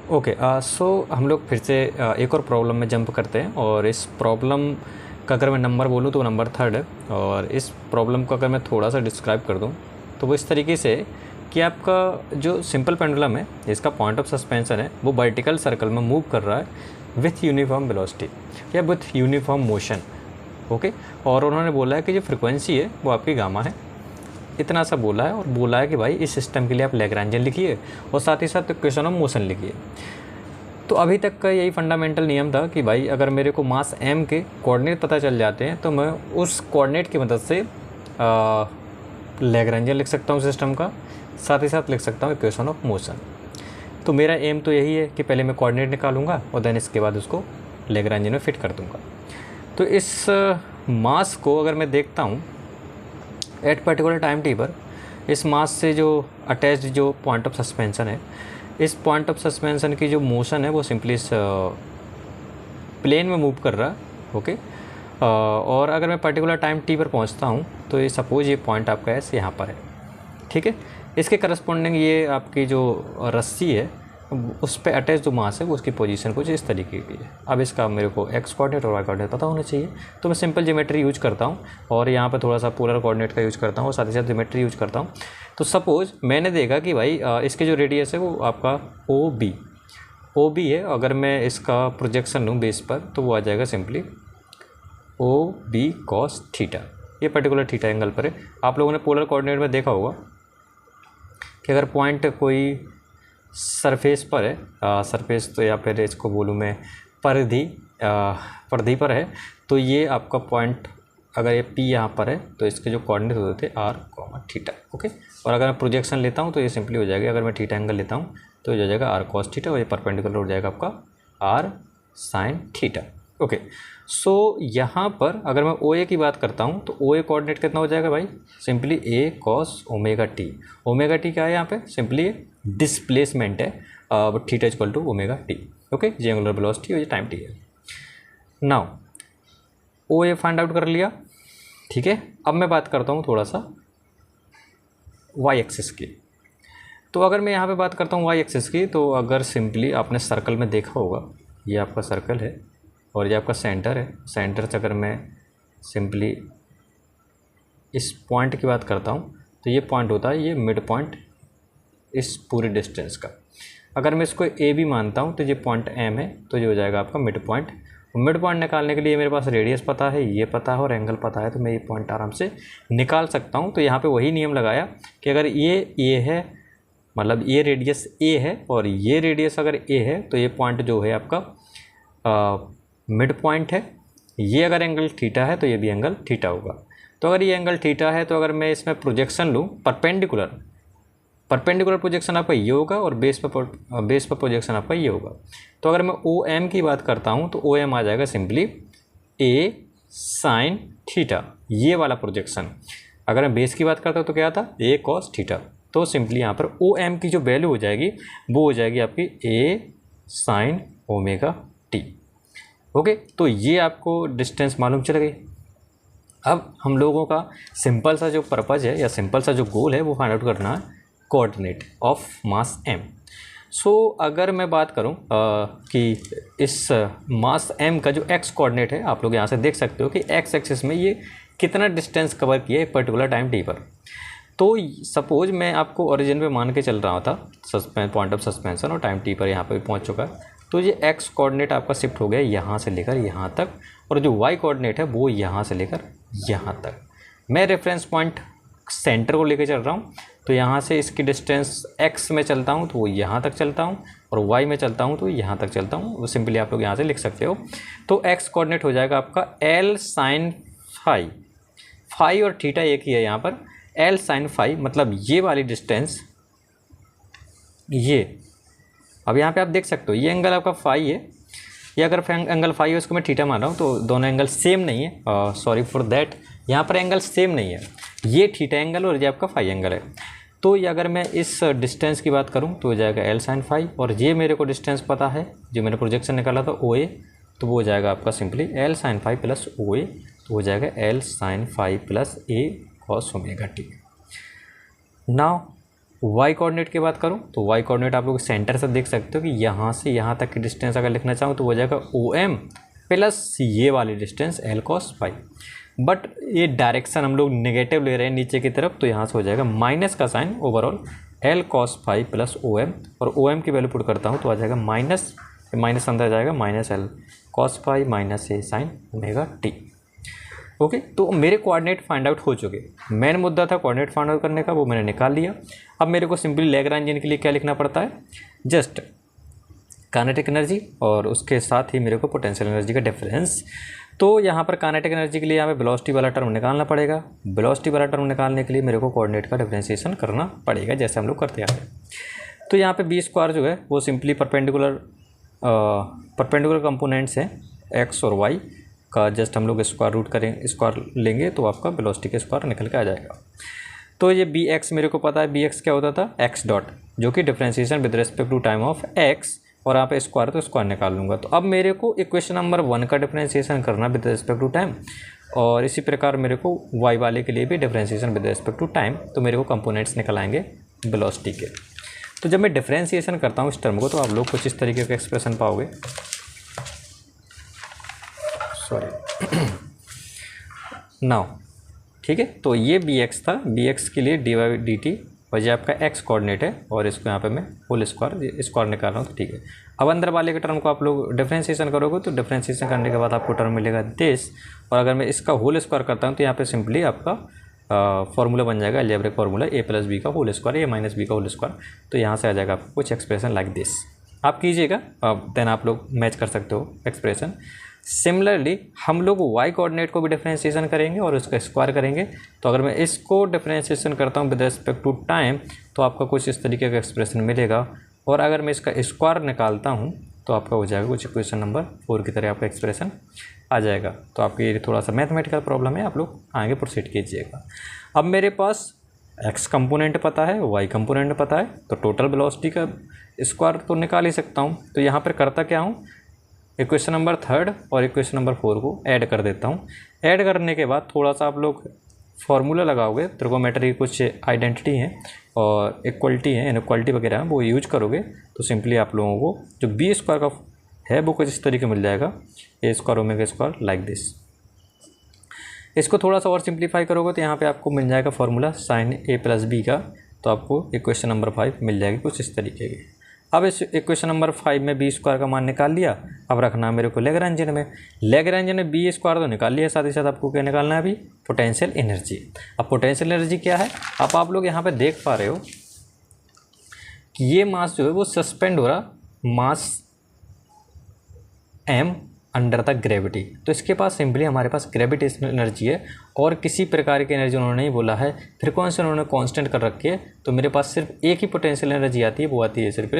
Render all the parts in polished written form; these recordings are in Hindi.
ओके, सो हम लोग फिर से एक और प्रॉब्लम में जंप करते हैं। और इस प्रॉब्लम का अगर मैं नंबर बोलूँ तो नंबर 3 है। और इस प्रॉब्लम को अगर मैं थोड़ा सा डिस्क्राइब कर दूँ तो वो इस तरीके से कि आपका जो सिंपल पेंडुलम है, इसका पॉइंट ऑफ सस्पेंशन है, वो वर्टिकल सर्कल में मूव कर रहा है विथ यूनिफॉर्म वेलोसिटी या विथ यूनिफॉर्म मोशन। ओके, और उन्होंने बोला है कि जो फ्रिक्वेंसी है वो आपकी गामा है। इतना सा बोला है, और बोला है कि भाई इस सिस्टम के लिए आप लैग्रांजियन लिखिए और साथ ही साथ इक्वेशन ऑफ मोशन लिखिए। तो अभी तक का यही फंडामेंटल नियम था कि भाई अगर मेरे को मास m के कोऑर्डिनेट पता चल जाते हैं तो मैं उस कोऑर्डिनेट की मदद से लैग्रांजियन लिख सकता हूँ सिस्टम का, साथ ही साथ लिख सकता हूँ इक्वेशन ऑफ मोशन। तो मेरा एम तो यही है कि पहले मैं कोऑर्डिनेट निकालूंगा और देन इसके बाद उसको लैग्रांजियन में फिट कर दूंगा। तो इस मास को अगर मैं देखता हूँ एट पर्टिकुलर टाइम टी पर, इस मास से जो अटैच्ड जो पॉइंट ऑफ सस्पेंशन है, इस पॉइंट ऑफ सस्पेंशन की जो मोशन है वो सिंपली इस प्लेन में मूव कर रहा है। ओके, और अगर मैं पर्टिकुलर टाइम टी पर पहुंचता हूं तो ये सपोज ये पॉइंट आपका है यहाँ पर है। ठीक है, इसके करस्पॉन्डिंग ये आपकी जो रस्सी है उस पर अटैच जो मास है वो उसकी पोजीशन कुछ इस तरीके की है। अब इसका मेरे को एक्स कोऑर्डिनेट और वाई कोऑर्डिनेट पता होना चाहिए, तो मैं सिंपल ज्योमेट्री यूज करता हूँ और यहाँ पर थोड़ा सा पोलर कोऑर्डिनेट का यूज करता हूँ और साथ ही साथ ज्योमेट्री यूज करता हूँ। तो सपोज मैंने देखा कि भाई इसके जो रेडियस है वो आपका ओ बी है। अगर मैं इसका प्रोजेक्शन लूँ बेस पर तो वो आ जाएगा simply O B cos theta. ये पर्टिकुलर थीटा एंगल पर है। आप लोगों ने पोलर कोऑर्डिनेट में देखा होगा कि अगर पॉइंट कोई सरफेस पर है, सरफेस तो या फिर इसको बोलूँ मैं परिधि पर है, तो ये आपका पॉइंट अगर ये P यहाँ पर है तो इसके जो कोऑर्डिनेट होते थे आर कॉमा थीटा। ओके, और अगर मैं प्रोजेक्शन लेता हूँ तो ये सिंपली हो जाएगा, अगर मैं थीटा एंगल लेता हूँ तो ये हो जाएगा आर कॉस थीटा और ये परपेंडिकुलर हो जाएगा आपका आर साइन थीटा। ओके, सो यहाँ पर अगर मैं ओ ए की बात करता हूँ तो ओ ए कोऑर्डिनेट कितना हो जाएगा भाई, simply a cos omega t. Omega t क्या है यहाँ पे, सिंपली डिस्प्लेसमेंट है, theta equal to omega t. Okay, ये एंगुलर वेलोसिटी और ये टाइम टी है। Now O A find out कर लिया। ठीक है, अब मैं बात करता हूँ थोड़ा सा वाई एक्सिस की। तो अगर मैं यहाँ पे बात करता हूँ वाई एक्सिस की, तो अगर सिंपली आपने सर्कल में देखा होगा, ये आपका सर्कल है और ये आपका सेंटर है। सेंटर से अगर मैं सिंपली इस पॉइंट की बात करता हूँ तो ये पॉइंट होता है ये मिड पॉइंट इस पूरे डिस्टेंस का। अगर मैं इसको ए भी मानता हूँ तो ये पॉइंट एम है, तो ये हो जाएगा आपका मिड पॉइंट। मिड पॉइंट निकालने के लिए मेरे पास रेडियस पता है, ये पता है और एंगल पता है, तो मैं ये पॉइंट आराम से निकाल सकता हूँ। तो यहाँ पे वही नियम लगाया कि अगर ये ए है, मतलब ये रेडियस ए है और ये रेडियस अगर ए है, तो ये पॉइंट जो है आपका मिड पॉइंट है। ये अगर एंगल थीटा है तो ये भी एंगल थीटा होगा। तो अगर ये एंगल थीटा है तो अगर मैं इसमें प्रोजेक्शन लूँ परपेंडिकुलर प्रोजेक्शन आपका ये होगा और बेस पर प्रोजेक्शन आपका ये होगा। तो अगर मैं ओ एम की बात करता हूँ तो ओ एम आ जाएगा सिंपली ए साइन थीटा, ये वाला प्रोजेक्शन। अगर मैं बेस की बात करता हूँ तो क्या था, ए कॉस थीटा। तो सिंपली यहाँ पर ओ एम की जो वैल्यू हो जाएगी वो हो जाएगी आपकी ए साइन ओमेगा टी। ओके, तो ये आपको डिस्टेंस मालूम चल गई। अब हम लोगों का सिंपल सा जो पर्पज़ है या सिंपल सा जो गोल है वो फाइंड आउट करना है कोऑर्डिनेट ऑफ मास m। सो अगर मैं बात करूं कि इस मास m का जो x कोऑर्डिनेट है, आप लोग यहां से देख सकते हो कि x एक्सिस में ये कितना डिस्टेंस कवर किया है पर्टिकुलर टाइम t पर। तो सपोज मैं आपको ओरिजिन पे मान के चल रहा था पॉइंट ऑफ सस्पेंशन और टाइम t पर यहाँ पर पहुँच चुका है। तो ये x कोऑर्डिनेट आपका शिफ्ट हो गया यहाँ से लेकर यहाँ तक, और जो y कोऑर्डिनेट है वो यहाँ से लेकर यहाँ तक। मैं रेफरेंस पॉइंट सेंटर को लेकर चल रहा हूँ, तो यहाँ से इसकी डिस्टेंस x में चलता हूँ तो वो यहाँ तक चलता हूँ, और y में चलता हूँ तो यहाँ तक चलता हूँ। वो सिंपली आप लोग यहाँ से लिख सकते हो। तो x कोऑर्डिनेट हो जाएगा आपका l साइन फाई। फाई और थीटा एक ही है यहाँ पर, l साइन फाई मतलब ये वाली डिस्टेंस, ये अब यहाँ पे आप देख सकते हो ये एंगल आपका फाई है। ये अगर एंगल फाई है उसको मैं थीटा मान रहा हूँ, तो दोनों एंगल सेम नहीं है, सॉरी फॉर दैट, यहाँ पर एंगल सेम नहीं है। ये थीटा एंगल और ये आपका फाई एंगल है। तो ये अगर मैं इस डिस्टेंस की बात करूँ तो हो जाएगा एल साइन फाई, और ये मेरे को डिस्टेंस पता है जो मैंने प्रोजेक्शन निकाला था ओ ए, तो वो हो जाएगा आपका simply L sine phi plus O A, तो हो जाएगा L sine phi plus A cos omega t. Now Y coordinate की बात करूँ तो वाई कोऑर्डिनेट आप लोग सेंटर से देख सकते हो कि यहाँ से यहाँ तक की डिस्टेंस अगर लिखना चाहूँ तो हो जाएगा ओ एम प्लस ये वाली distance L cos phi. But ये डायरेक्शन हम लोग नेगेटिव ले रहे हैं नीचे की तरफ, तो यहाँ से हो जाएगा माइनस का sine overall L cos phi plus O M, और ओ एम की वैल्यू पुट करता हूँ तो आ जाएगा माइनस अंदर जाएगा minus L cos phi minus A sine omega t. Okay, तो मेरे कोऑर्डिनेट फाइंड आउट हो चुके। मेन मुद्दा था कोऑर्डिनेट फाइंड आउट करने का, वो मैंने निकाल लिया। अब मेरे को सिंपली लैग्रेंजियन के लिए क्या लिखना पड़ता है, जस्ट काइनेटिक एनर्जी और उसके साथ ही मेरे को पोटेंशियल एनर्जी का डिफरेंस। तो यहाँ पर काइनेटिक एनर्जी के लिए यहाँ पे वेलोसिटी वाला टर्म निकालना पड़ेगा। वेलोसिटी वाला टर्म निकालने के लिए मेरे को कोऑर्डिनेट का डिफरेंशिएशन करना पड़ेगा, जैसे हम लोग करते आ रहे हैं। तो यहाँ पे बी स्क्वायर जो है वो सिंपली परपेंडिकुलर कंपोनेंट्स हैं एक्स और वाई का, जस्ट हम लोग स्क्वायर रूट करेंगे, स्क्वायर लेंगे तो आपका वेलोसिटी के स्क्वायर निकल के आ जाएगा। तो ये बी एक्स मेरे को पता है, बी एक्स क्या होता था, एक्स डॉट, जो कि differentiation with respect to time of X, और यहाँ पे स्क्वायर तो स्क्वायर निकाल लूँगा। तो अब मेरे को इक्वेशन नंबर 1 का डिफरेंशिएशन करना विद रिस्पेक्ट टू टाइम, और इसी प्रकार मेरे को वाई वाले के लिए भी differentiation with respect to time. तो मेरे को कंपोनेंट्स निकल आएंगे वेलोसिटी के। तो जब मैं डिफरेंशिएशन करता हूँ इस टर्म को, तो आप लोग कुछ इस तरीके का एक्सप्रेशन पाओगे, सॉरी नाउ, ठीक है। तो ये बी एक्स था, बी एक्स के लिए डी वाई डी टी, और ये आपका एक्स कोऑर्डिनेट है, और इसको यहाँ पे मैं होल स्क्वायर निकाल रहा हूँ, तो ठीक है। अब अंदर वाले के टर्म को आप लोग डिफरेंशिएशन करोगे, तो डिफरेंशिएशन करने के बाद आपको टर्म मिलेगा दिस, और अगर मैं इसका होल स्क्वायर करता हूँ तो यहाँ पे सिंपली आपका फार्मूला बन जाएगा, अलजेब्रिक फार्मूला ए प्लस बी का होल स्क्वायर, ए माइनस बी का होल स्क्वायर। तो यहाँ से आ जाएगा आपको कुछ एक्सप्रेशन लाइक दिस, आप कीजिएगा, देन आप लोग मैच कर सकते हो एक्सप्रेशन। सिमिलरली हम लोग वाई कोऑर्डिनेट को भी डिफरेंशिएशन करेंगे और उसका स्क्वायर करेंगे। तो अगर मैं इसको डिफरेंशिएशन करता हूँ विद रिस्पेक्ट टू टाइम, तो आपका कुछ इस तरीके का एक्सप्रेशन मिलेगा, और अगर मैं इसका स्क्वायर निकालता हूँ तो आपका हो जाएगा कुछ इक्वेशन नंबर 4 की तरह आपका एक्सप्रेशन आ जाएगा। तो आपकी ये थोड़ा सा मैथमेटिकल प्रॉब्लम है, आप लोग आगे प्रोसीड कीजिएगा। अब मेरे पास एक्स कंपोनेंट पता है, वाई कंपोनेंट पता है, तो टोटल वेलोसिटी का स्क्वायर तो निकाल ही सकता हूँ। तो यहाँ पर करता क्या हूँ, इक्वेशन नंबर 3 और इक्वेशन नंबर 4 को ऐड कर देता हूँ। ऐड करने के बाद थोड़ा सा आप लोग फार्मूला लगाओगे, त्रिकोमेट्री की कुछ आइडेंटिटी हैं और इक्वलिटी है, इनइक्वालिटी वगैरह वो यूज करोगे, तो सिंपली आप लोगों को जो बी स्क्वायर का है वो कुछ इस तरीके मिल जाएगा, a square omega square like this. इसको थोड़ा सा और सिंप्लीफाई करोगे तो यहाँ पे आपको मिल जाएगा फार्मूला साइन ए प्लस बी का, तो आपको इक्वेशन नंबर 5 मिल जाएगी कुछ इस तरीके की। अब इस इक्वेशन नंबर 5 में बी स्क्वायर का मान निकाल लिया। अब रखना मेरे को लैग्रेंजियन में, लैग्रेंजियन में बी स्क्वायर तो निकाल लिया, साथ ही साथ आपको क्या निकालना है अभी, पोटेंशियल एनर्जी। अब पोटेंशियल एनर्जी क्या है, अब आप लोग यहाँ पे देख पा रहे हो कि ये मास जो है वो सस्पेंड हो रहा, मास एम अंडर द ग्रेविटी। तो इसके पास सिंपली हमारे पास ग्रेविटेशनल एनर्जी है, और किसी प्रकार की एनर्जी उन्होंने नहीं बोला है, फ्रीक्वेंसी उन्होंने कांस्टेंट कर रखी है। तो मेरे पास सिर्फ एक ही पोटेंशियल एनर्जी आती है, वो आती है सिर्फ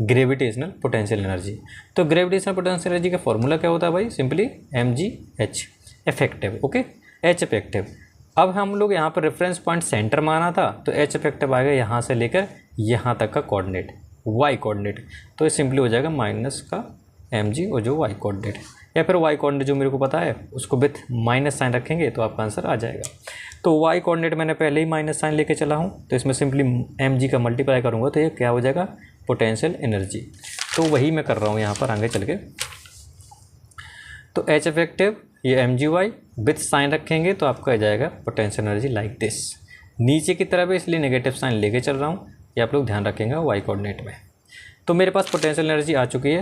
ग्रेविटेशनल पोटेंशियल एनर्जी। तो ग्रेविटेशनल पोटेंशियल एनर्जी का फॉर्मूला क्या होता है भाई, simply mgh effective, okay, h effective. अब हम लोग यहाँ पर रेफरेंस पॉइंट सेंटर माना था, तो h इफेक्टिव आएगा यहाँ से लेकर यहाँ तक का कोऑर्डिनेट, y कोऑर्डिनेट। तो ये सिंपली हो जाएगा माइनस का mg और जो y कोऑर्डिनेट, या फिर y कोऑर्डिनेट जो मेरे को पता है उसको विथ माइनस साइन रखेंगे तो आपका आंसर आ जाएगा। तो y कोऑर्डिनेट मैंने पहले ही माइनस साइन लेके चला हूँ, तो इसमें सिंपली mg का मल्टीप्लाई करूँगा तो ये क्या हो जाएगा, पोटेंशियल एनर्जी। तो वही मैं कर रहा हूँ यहाँ पर आगे चल के। तो h इफेक्टिव ये mgy विथ साइन रखेंगे तो आपका आ जाएगा पोटेंशियल एनर्जी लाइक दिस। नीचे की तरफ है इसलिए नेगेटिव साइन लेके चल रहा हूँ, ये आप लोग ध्यान रखेंगे y कोऑर्डिनेट में। तो मेरे पास पोटेंशियल एनर्जी आ चुकी है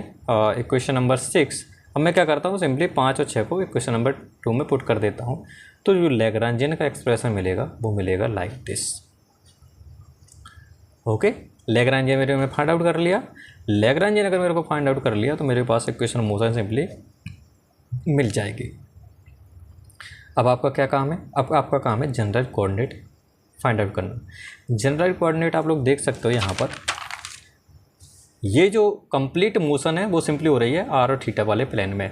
इक्वेशन नंबर 6। अब मैं क्या करता हूँ, सिंपली 5 और 6 को इक्वेशन नंबर 2 में पुट कर देता हूँ। तो जो लैग्रेंजियन का एक्सप्रेशन मिलेगा वो मिलेगा लाइक दिस, ओके। लैग्रेंजियन मेरे में फाइंड आउट कर लिया। लैग्रेंजियन अगर मेरे को फाइंड आउट कर लिया तो मेरे पास इक्वेशन मोशन सिंपली मिल जाएगी। अब आपका क्या काम है, अब आपका काम है जनरल कोऑर्डिनेट फाइंड आउट करना। जनरल कोऑर्डिनेट आप लोग देख सकते हो यहाँ पर, ये जो कंप्लीट मोशन है वो सिंपली हो रही है आर और थीटा वाले प्लेन में।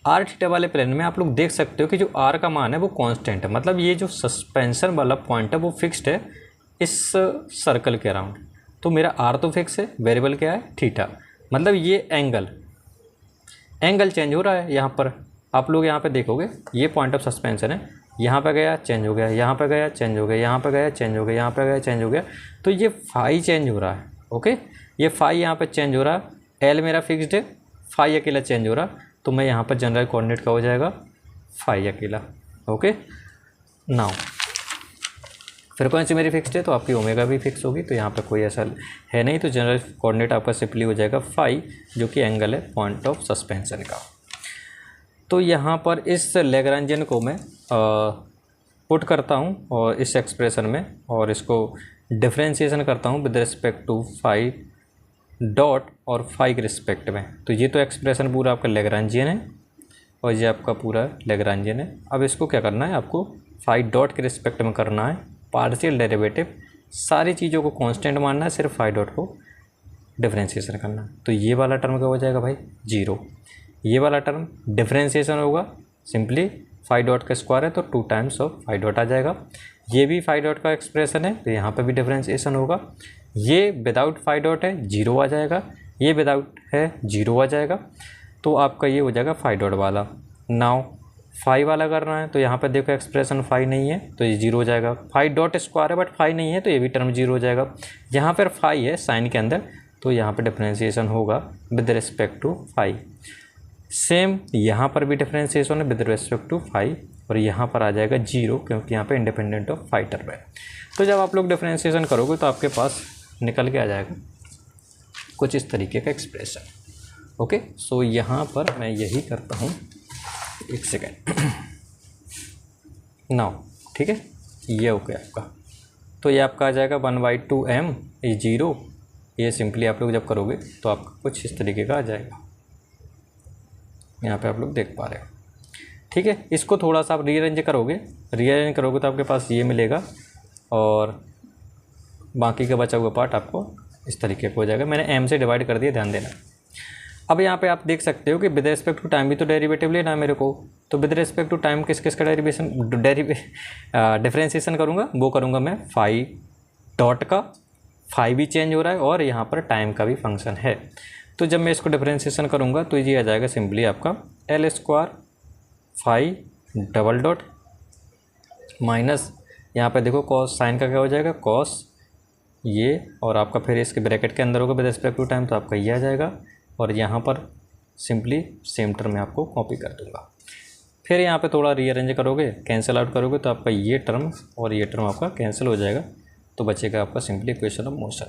आर थीटा वाले प्लेन में आप लोग देख सकते हो कि जो आर का मान है वो कांस्टेंट है, मतलब ये जो सस्पेंशन वाला पॉइंट है वो फिक्स्ड है इस सर्कल के अराउंड। तो मेरा आर तो फिक्स है, वेरिएबल क्या है थीटा, मतलब ये एंगल चेंज हो रहा है। यहाँ पर आप लोग यहाँ पे देखोगे ये पॉइंट ऑफ सस्पेंशन है यहाँ पे गया चेंज हो गया, यहाँ पे गया चेंज हो गया, यहाँ पे गया चेंज हो गया, यहाँ पे गया चेंज हो गया। तो ये फाई चेंज हो रहा है। ओके, ये फाई यहाँ पे चेंज हो रहा है, एल मेरा फिक्स्ड है, फाई अकेला चेंज हो रहा, तो मैं यहाँ पर जनरल कोऑर्डिनेट का हो जाएगा फाई अकेला। ओके, नाउ फ्रीक्वेंसी मेरी फिक्स्ड है तो आपकी ओमेगा भी फिक्स होगी, तो यहाँ पे कोई ऐसा है नहीं, तो जनरल कोऑर्डिनेट आपका सिंपली हो जाएगा फाई, जो कि एंगल है पॉइंट ऑफ सस्पेंशन का। तो यहाँ पर इस लैग्रांजियन को मैं पुट करता हूँ और इस एक्सप्रेशन में, और इसको डिफरेंशिएशन करता हूँ with respect to phi dot और फाई के रिस्पेक्ट में। तो ये तो एक्सप्रेशन पूरा आपका लैग्रांजियन है और ये आपका पूरा लैग्रांजियन है। अब इसको क्या करना है, आपको फाई डॉट के रिस्पेक्ट में करना है पार्शियल डेरिवेटिव, सारी चीज़ों को कांस्टेंट मानना है, सिर्फ फाई डॉट को डिफरेंशिएशन करना है। तो ये वाला टर्म क्या हो जाएगा भाई, 0। ये वाला टर्म डिफरेंशिएशन होगा, सिंपली फाई डॉट का स्क्वायर है तो 2 टाइम्स ऑफ फाई डॉट आ जाएगा। ये भी फाई डॉट का एक्सप्रेशन है तो यहाँ पे भी डिफरेंशिएशन होगा। ये विदाउट फाई डॉट है 0 आ जाएगा, ये विदाउट है 0 आ जाएगा। तो आपका ये हो जाएगा फाई डॉट वाला। नाउ फाई वाला करना है तो यहाँ पर देखो एक्सप्रेशन फाई नहीं है तो ये 0 हो जाएगा। फाई डॉट स्क्वायर है बट फाई नहीं है तो ये भी टर्म 0 हो जाएगा। यहाँ पर फाई है साइन के अंदर तो यहाँ पर डिफरेंशिएशन होगा with respect to phi. Same यहाँ पर भी डिफरेंशिएशन है विद रिस्पेक्ट टू फाई, और यहाँ पर आ जाएगा 0 क्योंकि यहाँ पे इंडिपेंडेंट ऑफ फाई टर्म है। तो जब आप लोग डिफरेंशिएशन करोगे तो आपके पास निकल के आ जाएगा कुछ इस तरीके का एक्सप्रेशन। ओके, सो यहाँ पर मैं यही करता हूँ, एक सेकेंड नाउ, ठीक है, ये हो गया आपका। तो ये आपका आ जाएगा 1/2m, ये 0, ये सिंपली आप लोग जब करोगे तो आपका कुछ इस तरीके का आ जाएगा। यहाँ पे आप लोग देख पा रहे हो, ठीक है। इसको थोड़ा सा आप रीअरेंज करोगे तो आपके पास ये मिलेगा और बाकी का बचा हुआ पार्ट आपको इस तरीके का हो जाएगा। मैंने m से डिवाइड कर दिया, ध्यान देना। अब यहाँ पे आप देख सकते हो कि विद रिस्पेक्ट टू टाइम भी तो डेरिवेटिव लेना है मेरे को, तो विद रिस्पेक्ट टू टाइम किस किस का डिफरेंशिएशन करूँगा, वो करूँगा मैं फाई डॉट का। फाई भी चेंज हो रहा है और यहाँ पर टाइम का भी फंक्शन है। तो जब मैं इसको डिफरेंशिएशन करूँगा तो ये आ जाएगा सिंपली आपका L square phi double dot minus, यहाँ पे देखो कॉस, साइन का क्या हो जाएगा कॉस ये, और आपका फिर इसके ब्रैकेट के अंदर होगा विद रिस्पेक्ट टू टाइम तो आपका ये आ जाएगा, और यहाँ पर सिंपली सेम टर्म में आपको कॉपी कर दूँगा। फिर यहाँ पे थोड़ा रीअरेंज करोगे, कैंसिल आउट करोगे तो आपका ये टर्म और ये टर्म आपका कैंसिल हो जाएगा, तो बचेगा आपका सिंपली इक्वेशन ऑफ मोशन।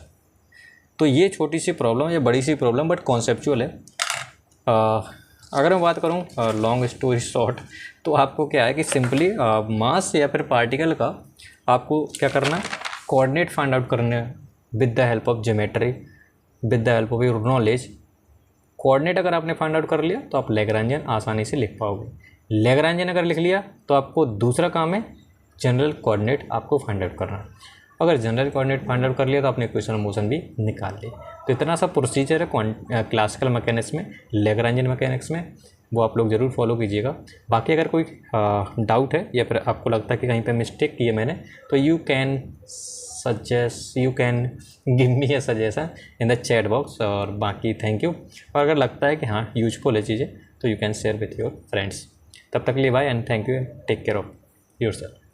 तो ये छोटी सी प्रॉब्लम, ये बड़ी सी प्रॉब्लम बट कॉन्सेप्चुअल है। अगर मैं बात करूँ लॉन्ग स्टोरी शॉर्ट, तो आपको क्या है कि सिंपली मास या फिर पार्टिकल का आपको क्या करना है, कोऑर्डिनेट फाइंड आउट करने with the help of geometry, with the help of your knowledge. Coordinate अगर आपने फाइंड आउट कर लिया तो आप लैग्रांजियन आसानी से लिख पाओगे। लैग्रांजियन अगर लिख लिया तो आपको दूसरा काम है जनरल कोऑर्डिनेट आपको फाइंड आउट करना। अगर जनरल कोऑर्डिनेट फाइंड आउट कर लिया तो आपने इक्वेशन ऑफ मोशन भी निकाल ली। तो इतना सा प्रोसीजर है क्लासिकल मैकेनिक्स में, लैग्रांजियन मैकेनिक्स में, वो आप लोग ज़रूर फॉलो कीजिएगा। बाकी अगर कोई डाउट है या फिर आपको लगता है कि कहीं पे मिस्टेक की है मैंने, तो you can give me A suggestion in the chat box. और बाकी थैंक यू। और अगर लगता है कि हाँ यूजफुल है चीज़ें तो you can share with your friends. तब तक के लिए bye and thank you and take care of yourself.